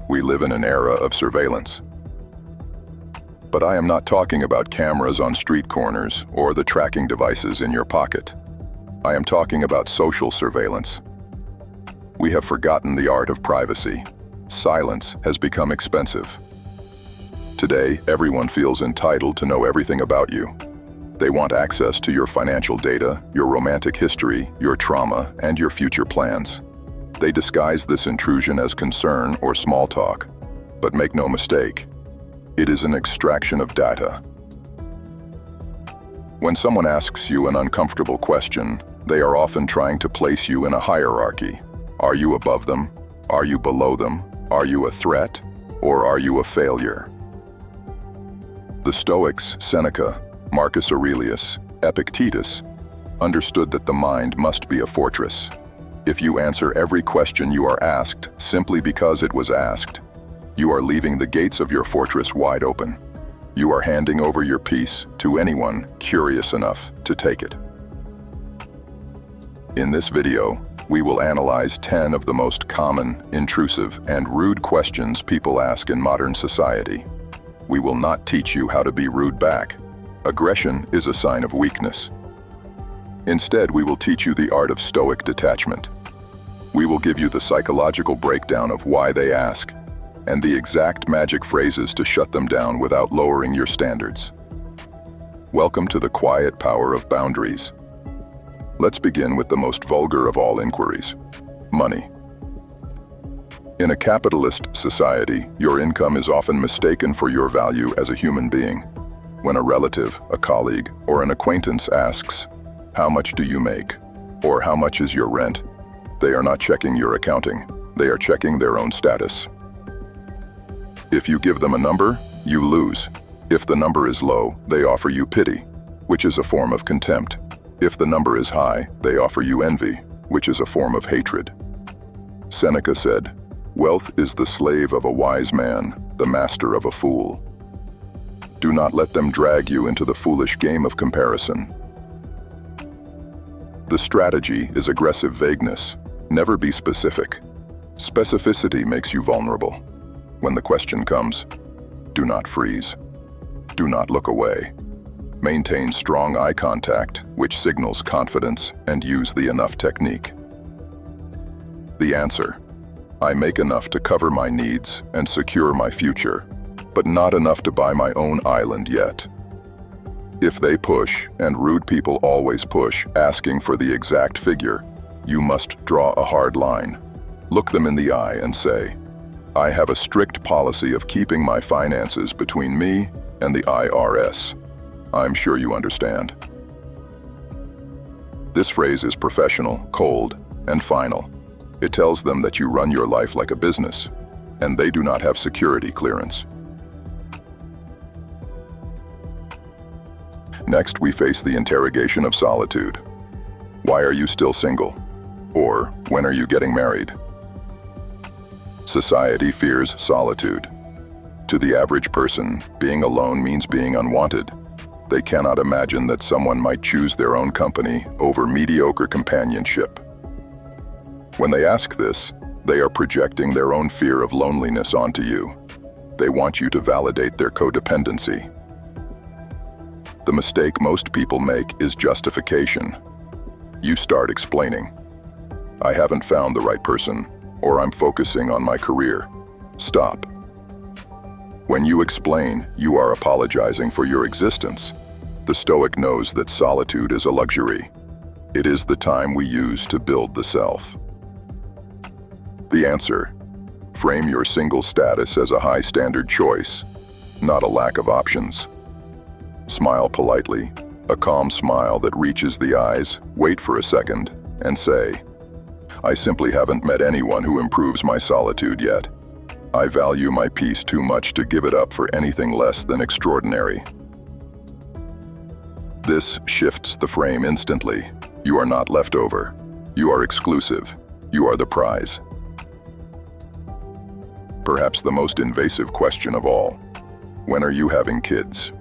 We live in an era of surveillance. But I am not talking about cameras on street corners or the tracking devices in your pocket. I am talking about social surveillance. We have forgotten the art of privacy. Silence has become expensive. Today, everyone feels entitled to know everything about you. They want access to your financial data, your romantic history, your trauma, and your future plans. They disguise this intrusion as concern or small talk. But make no mistake, it is an extraction of data. When someone asks you an uncomfortable question, they are often trying to place you in a hierarchy. Are you above them? Are you below them? Are you a threat? Or are you a failure? The Stoics, Seneca, Marcus Aurelius, Epictetus, understood that the mind must be a fortress. If you answer every question you are asked simply because it was asked, you are leaving the gates of your fortress wide open. You are handing over your peace to anyone curious enough to take it. In this video, we will analyze 10 of the most common, intrusive, and rude questions people ask in modern society. We will not teach you how to be rude back. Aggression is a sign of weakness. Instead, we will teach you the art of stoic detachment. We will give you the psychological breakdown of why they ask, and the exact magic phrases to shut them down without lowering your standards. Welcome to the quiet power of boundaries. Let's begin with the most vulgar of all inquiries: money. In a capitalist society, your income is often mistaken for your value as a human being. When a relative, a colleague, or an acquaintance asks, "How much do you make?" or "How much is your rent?" they are not checking your accounting. They are checking their own status. If you give them a number, you lose. If the number is low, they offer you pity, which is a form of contempt. If the number is high, they offer you envy, which is a form of hatred. Seneca said, "Wealth is the slave of a wise man, the master of a fool." Do not let them drag you into the foolish game of comparison. The strategy is aggressive vagueness. Never be specific. Specificity makes you vulnerable. When the question comes, do not freeze. Do not look away. Maintain strong eye contact, which signals confidence, and use the enough technique. The answer: I make enough to cover my needs and secure my future, but not enough to buy my own island yet. If they push, and rude people always push, asking for the exact figure, you must draw a hard line. Look them in the eye and say, "I have a strict policy of keeping my finances between me and the IRS. I'm sure you understand." This phrase is professional, cold, and final. It tells them that you run your life like a business, and they do not have security clearance. Next, we face the interrogation of solitude. Why are you still single? Or, when are you getting married? Society fears solitude. To the average person, being alone means being unwanted. They cannot imagine that someone might choose their own company over mediocre companionship. When they ask this, they are projecting their own fear of loneliness onto you. They want you to validate their codependency. The mistake most people make is justification. You start explaining, "I haven't found the right person," or "I'm focusing on my career." Stop. When you explain, you are apologizing for your existence. The Stoic knows that solitude is a luxury. It is the time we use to build the self. The answer: frame your single status as a high-standard choice, not a lack of options. Smile politely, a calm smile that reaches the eyes, wait for a second, and say, "I simply haven't met anyone who improves my solitude yet. I value my peace too much to give it up for anything less than extraordinary." This shifts the frame instantly. You are not leftover. You are exclusive. You are the prize. Perhaps the most invasive question of all: when are you having kids?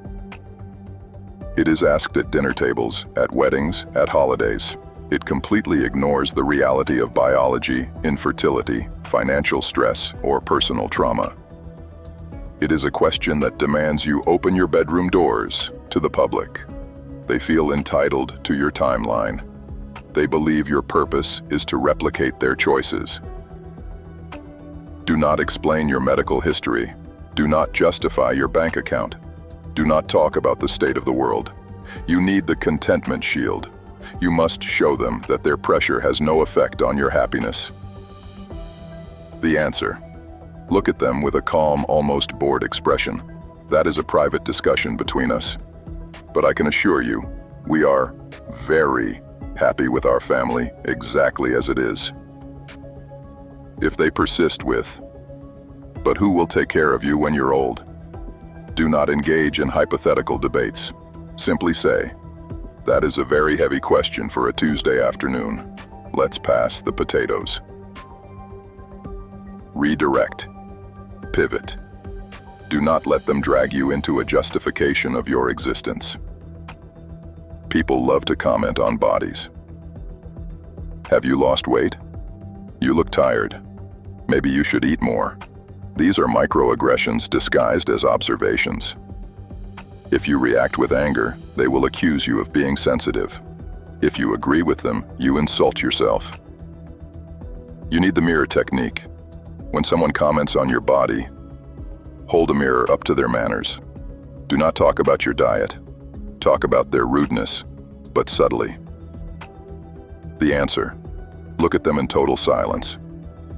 It is asked at dinner tables, at weddings, at holidays. It completely ignores the reality of biology, infertility, financial stress, or personal trauma. It is a question that demands you open your bedroom doors to the public. They feel entitled to your timeline. They believe your purpose is to replicate their choices. Do not explain your medical history. Do not justify your bank account. Do not talk about the state of the world. You need the contentment shield. You must show them that their pressure has no effect on your happiness. The answer. Look at them with a calm, almost bored expression. That is a private discussion between us. But I can assure you, we are very happy with our family exactly as it is. If they persist with, "But who will take care of you when you're old?" Do not engage in hypothetical debates. Simply say, "That is a very heavy question for a Tuesday afternoon. Let's pass the potatoes." Redirect. Pivot. Do not let them drag you into a justification of your existence. People love to comment on bodies. Have you lost weight? You look tired. Maybe you should eat more. These are microaggressions disguised as observations. If you react with anger, they will accuse you of being sensitive. If you agree with them, you insult yourself. You need the mirror technique. When someone comments on your body, hold a mirror up to their manners. Do not talk about your diet. Talk about their rudeness, but subtly. The answer. Look at them in total silence.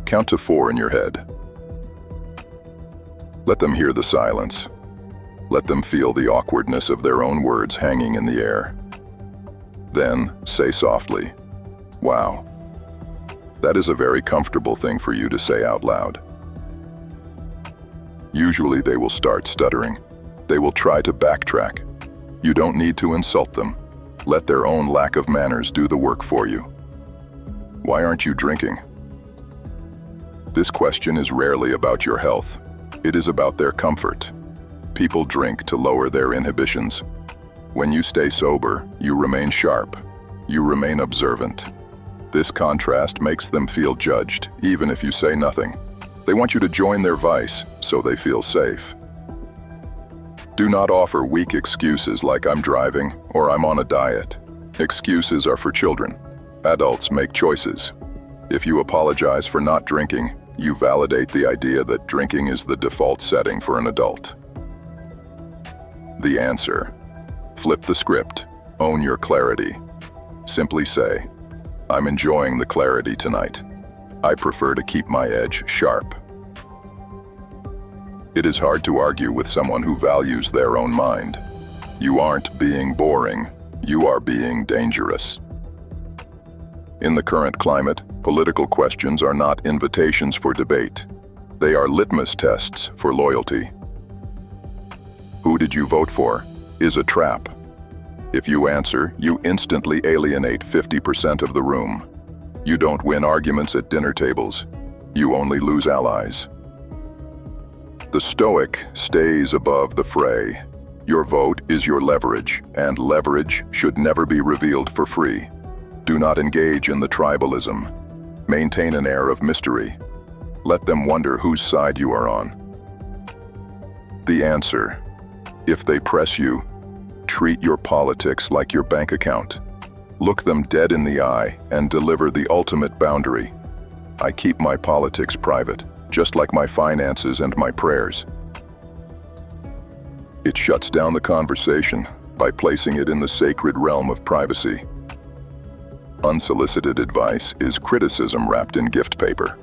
Count to 4 in your head. Let them hear the silence. Let them feel the awkwardness of their own words hanging in the air. Then say softly, "Wow. That is a very comfortable thing for you to say out loud." Usually they will start stuttering. They will try to backtrack. You don't need to insult them. Let their own lack of manners do the work for you. Why aren't you drinking? This question is rarely about your health. It is about their comfort. People drink to lower their inhibitions. When you stay sober, you remain sharp. You remain observant. This contrast makes them feel judged, even if you say nothing. They want you to join their vice, so they feel safe. Do not offer weak excuses like "I'm driving" or "I'm on a diet." Excuses are for children. Adults make choices. If you apologize for not drinking, you validate the idea that drinking is the default setting for an adult. The answer. Flip the script. Own your clarity. Simply say, "I'm enjoying the clarity tonight. I prefer to keep my edge sharp." It is hard to argue with someone who values their own mind. You aren't being boring. You are being dangerous. In the current climate, political questions are not invitations for debate. They are litmus tests for loyalty. "Who did you vote for?" is a trap. If you answer, you instantly alienate 50% of the room. You don't win arguments at dinner tables. You only lose allies. The Stoic stays above the fray. Your vote is your leverage, and leverage should never be revealed for free. Do not engage in the tribalism. Maintain an air of mystery. Let them wonder whose side you are on. The answer. If they press you, treat your politics like your bank account. Look them dead in the eye and deliver the ultimate boundary. I keep my politics private, just like my finances and my prayers. It shuts down the conversation by placing it in the sacred realm of privacy. Unsolicited advice is criticism wrapped in gift paper.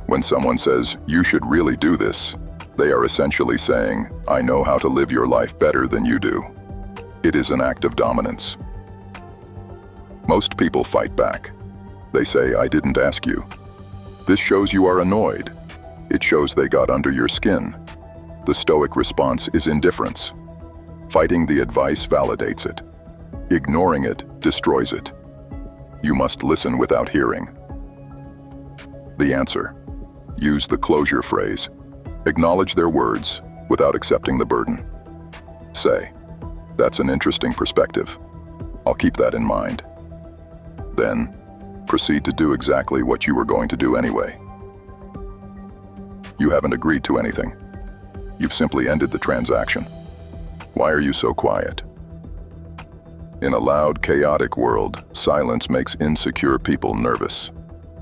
When someone says, "You should really do this," they are essentially saying, "I know how to live your life better than you do." It is an act of dominance. Most people fight back. They say, "I didn't ask you." This shows you are annoyed. It shows they got under your skin. The Stoic response is indifference. Fighting the advice validates it. Ignoring it destroys it. You must listen without hearing. The answer. Use the closure phrase. Acknowledge their words without accepting the burden. Say, "That's an interesting perspective. I'll keep that in mind." Then, proceed to do exactly what you were going to do anyway. You haven't agreed to anything. You've simply ended the transaction. Why are you so quiet? In a loud, chaotic world, silence makes insecure people nervous.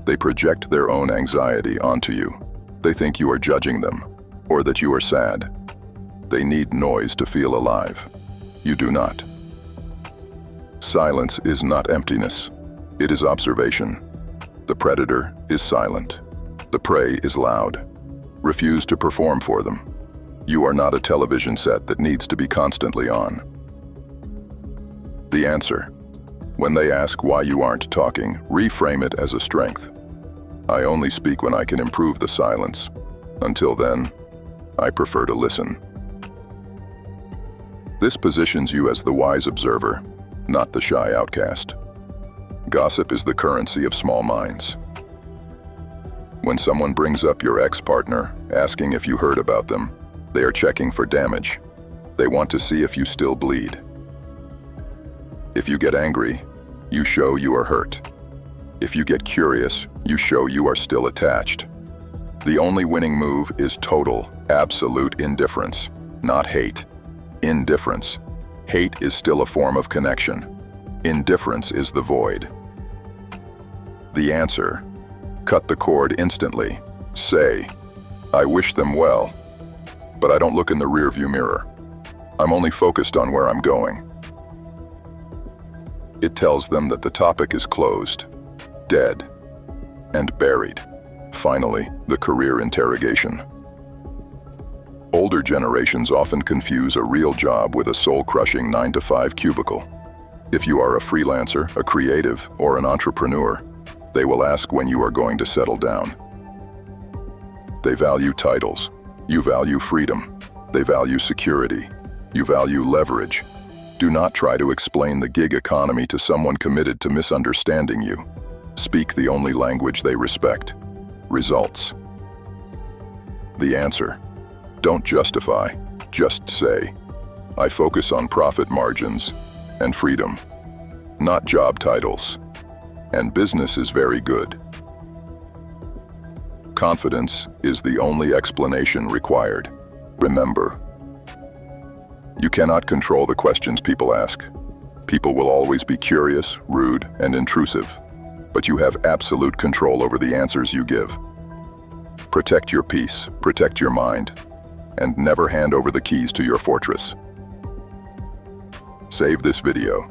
They project their own anxiety onto you. They think you are judging them, or that you are sad. They need noise to feel alive. You do not. Silence is not emptiness. It is observation. The predator is silent. The prey is loud. Refuse to perform for them. You are not a television set that needs to be constantly on. The answer. When they ask why you aren't talking, reframe it as a strength. I only speak when I can improve the silence. Until then, I prefer to listen. This positions you as the wise observer, not the shy outcast. Gossip is the currency of small minds. When someone brings up your ex-partner, asking if you heard about them, they are checking for damage. They want to see if you still bleed. If you get angry, you show you are hurt. If you get curious, you show you are still attached. The only winning move is total, absolute indifference, not hate. Indifference. Hate is still a form of connection. Indifference is the void. The answer. Cut the cord instantly. Say, I wish them well, but I don't look in the rearview mirror. I'm only focused on where I'm going. It tells them that the topic is closed, dead, and buried. Finally, the career interrogation. Older generations often confuse a real job with a soul-crushing 9-to-5 cubicle. If you are a freelancer, a creative, or an entrepreneur, they will ask when you are going to settle down. They value titles. You value freedom. They value security. You value leverage. Do not try to explain the gig economy to someone committed to misunderstanding you. Speak the only language they respect. Results. The answer. Don't justify, just say, I focus on profit margins and freedom, not job titles. And business is very good. Confidence is the only explanation required. Remember, you cannot control the questions people ask. People will always be curious, rude, and intrusive, but you have absolute control over the answers you give. Protect your peace, protect your mind, and never hand over the keys to your fortress. Save this video.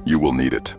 You will need it.